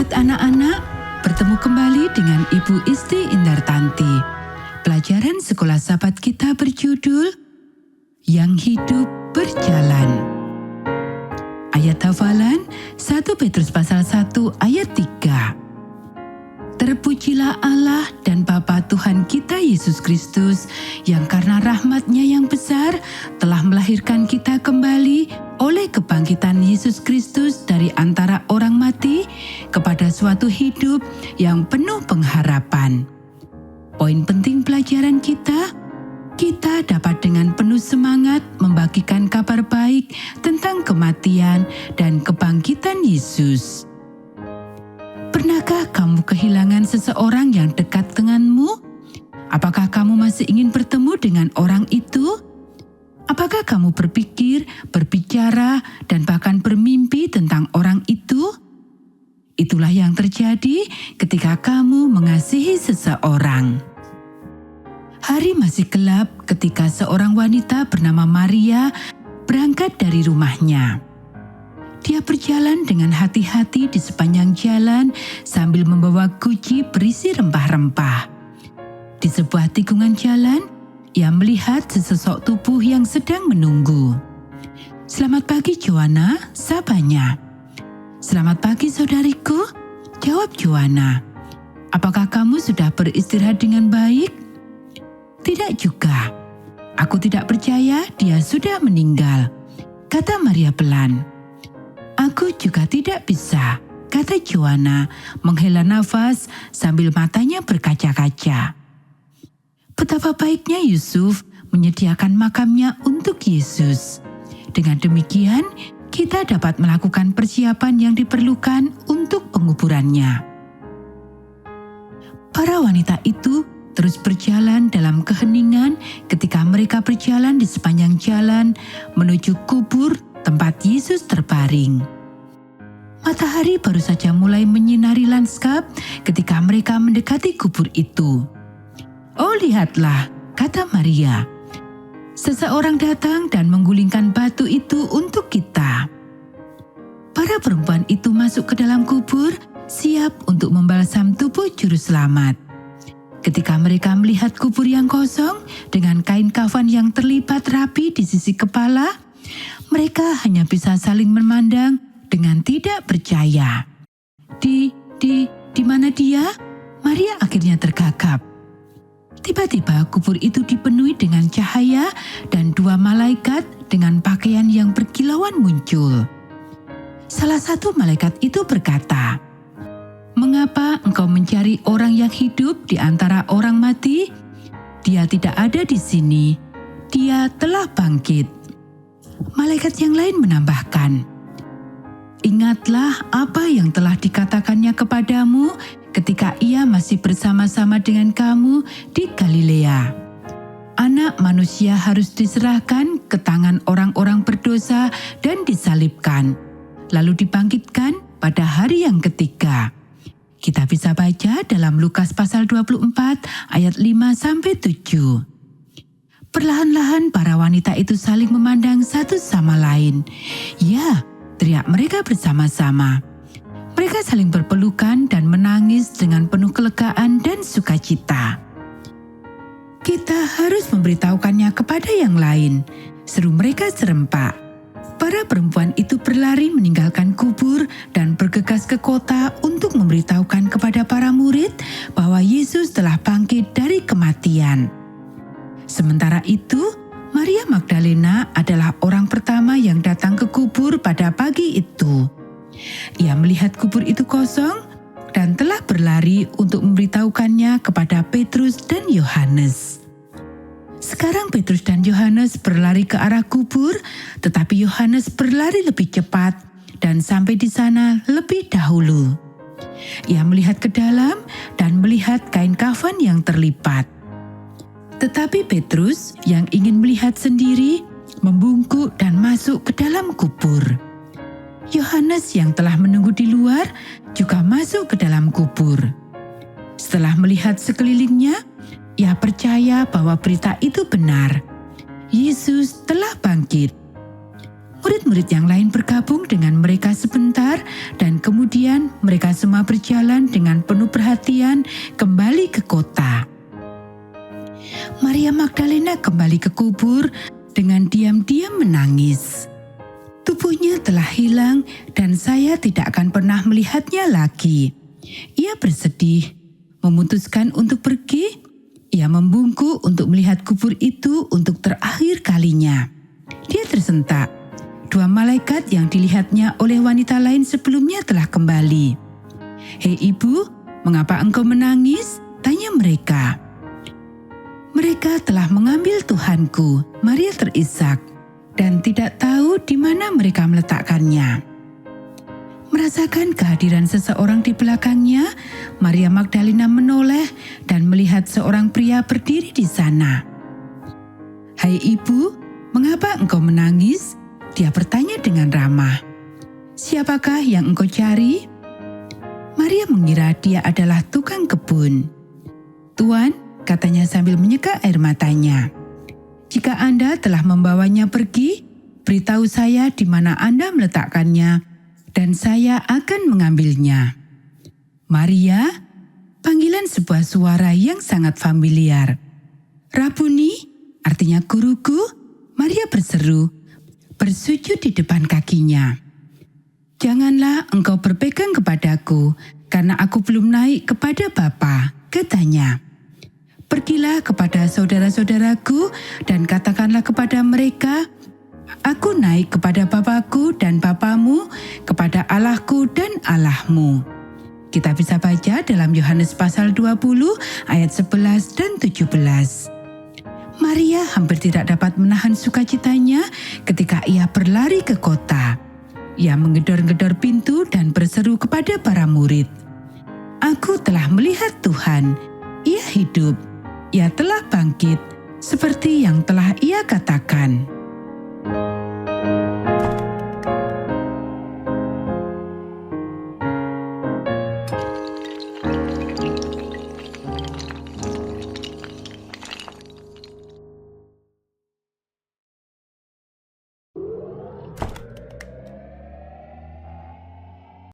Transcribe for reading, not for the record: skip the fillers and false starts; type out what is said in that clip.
Selamat anak-anak, bertemu kembali dengan Ibu Isti Indartanti. Pelajaran sekolah Sabat kita berjudul Yang Hidup Berjalan. Ayat hafalan 1 Petrus pasal 1 ayat 3. Terpujilah Allah dan Bapa Tuhan kita Yesus Kristus, yang karena rahmat-Nya yang besar telah melahirkan kita kembali oleh kebangkitan Yesus Kristus dari antara orang mati kepada suatu hidup yang penuh pengharapan. Poin penting pelajaran kita dapat dengan penuh semangat membagikan kabar baik tentang kematian dan kebangkitan Yesus. Pernahkah kamu kehilangan seseorang yang dekat denganmu? Apakah kamu masih ingin bertemu dengan orang itu? Apakah kamu berpikir, berbicara, dan bahkan bermimpi tentang orang itu? Itulah yang terjadi ketika kamu mengasihi seseorang. Hari masih gelap ketika seorang wanita bernama Maria berangkat dari rumahnya. Dia berjalan dengan hati-hati di sepanjang jalan sambil membawa guci berisi rempah-rempah. Di sebuah tikungan jalan, ia melihat sesosok tubuh yang sedang menunggu. "Selamat pagi, Joanna," sapanya. "Selamat pagi, saudariku," jawab Joanna. "Apakah kamu sudah beristirahat dengan baik?" "Tidak juga. Aku tidak percaya dia sudah meninggal," kata Maria pelan. "Aku juga tidak bisa," kata Joanna menghela nafas sambil matanya berkaca-kaca. Betapa baiknya Yusuf menyediakan makamnya untuk Yesus. Dengan demikian, kita dapat melakukan persiapan yang diperlukan untuk penguburannya. Para wanita itu terus berjalan dalam keheningan ketika mereka berjalan di sepanjang jalan menuju kubur tempat Yesus terbaring. Matahari baru saja mulai menyinari lanskap ketika mereka mendekati kubur itu. "Oh, lihatlah," kata Maria. "Seseorang datang dan menggulingkan batu itu untuk kita." Para perempuan itu masuk ke dalam kubur, siap untuk membalsam tubuh juru selamat. Ketika mereka melihat kubur yang kosong dengan kain kafan yang terlipat rapi di sisi kepala, mereka hanya bisa saling memandang dengan tidak percaya. Di mana dia?" Maria akhirnya tergagap. Tiba-tiba kubur itu dipenuhi dengan cahaya dan dua malaikat dengan pakaian yang berkilauan muncul. Salah satu malaikat itu berkata, "Mengapa engkau mencari orang yang hidup di antara orang mati? Dia tidak ada di sini. Dia telah bangkit." Malaikat yang lain menambahkan, "Ingatlah apa yang telah dikatakannya kepadamu ketika ia masih bersama-sama dengan kamu di Galilea. Anak manusia harus diserahkan ke tangan orang-orang berdosa dan disalibkan, lalu dibangkitkan pada hari yang ketiga." Kita bisa baca dalam Lukas pasal 24 ayat 5-7. Perlahan-lahan para wanita itu saling memandang satu sama lain. "Ya," teriak mereka bersama-sama. Mereka saling berpelukan dan menangis dengan penuh kelegaan dan sukacita. "Kita harus memberitahukannya kepada yang lain," seru mereka serempak. Para perempuan itu berlari meninggalkan kubur dan bergegas ke kota untuk memberitahukan kepada para murid bahwa Yesus telah bangkit dari kematian. Sementara itu, Maria Magdalena adalah orang pertama yang datang ke kubur pada pagi itu. Ia melihat kubur itu kosong dan telah berlari untuk memberitahukannya kepada Petrus dan Yohanes. Sekarang Petrus dan Yohanes berlari ke arah kubur, tetapi Yohanes berlari lebih cepat dan sampai di sana lebih dahulu. Ia melihat ke dalam dan melihat kain kafan yang terlipat. Tetapi Petrus yang ingin melihat sendiri membungkuk dan masuk ke dalam kubur. Yohanes yang telah menunggu di luar juga masuk ke dalam kubur. Setelah melihat sekelilingnya, ia percaya bahwa berita itu benar. Yesus telah bangkit. Murid-murid yang lain bergabung dengan mereka sebentar dan kemudian mereka semua berjalan dengan penuh perhatian kembali ke kota. Maria Magdalena kembali ke kubur dengan diam-diam menangis. Tubuhnya telah hilang dan saya tidak akan pernah melihatnya lagi. Ia bersedih, memutuskan untuk pergi. Ia membungkuk untuk melihat kubur itu untuk terakhir kalinya. Dia tersentak. 2 malaikat yang dilihatnya oleh wanita lain sebelumnya telah kembali. "Hei ibu, mengapa engkau menangis?" tanya mereka. "Mereka telah mengambil Tuhanku," Maria terisak, dan tidak tahu di mana mereka meletakkannya. Merasakan kehadiran seseorang di belakangnya, Maria Magdalena menoleh dan melihat seorang pria berdiri di sana. "Hai ibu, mengapa engkau menangis?" Dia bertanya dengan ramah. "Siapakah yang engkau cari?" Maria mengira dia adalah tukang kebun. "Tuan," katanya sambil menyeka air matanya, "jika Anda telah membawanya pergi, beritahu saya di mana Anda meletakkannya, dan saya akan mengambilnya." "Maria," panggilan sebuah suara yang sangat familiar. "Rabuni," artinya guruku, Maria berseru, bersujud di depan kakinya. "Janganlah engkau berpegang kepadaku, karena aku belum naik kepada Bapa," katanya. "Pergilah kepada saudara-saudaraku dan katakanlah kepada mereka, aku naik kepada Bapakku dan Bapamu, kepada Allahku dan Allahmu." Kita bisa baca dalam Yohanes pasal 20 ayat 11 dan 17. Maria hampir tidak dapat menahan sukacitanya ketika ia berlari ke kota. Ia menggedor-gedor pintu dan berseru kepada para murid, "Aku telah melihat Tuhan, Ia hidup, Ia telah bangkit, seperti yang telah Ia katakan."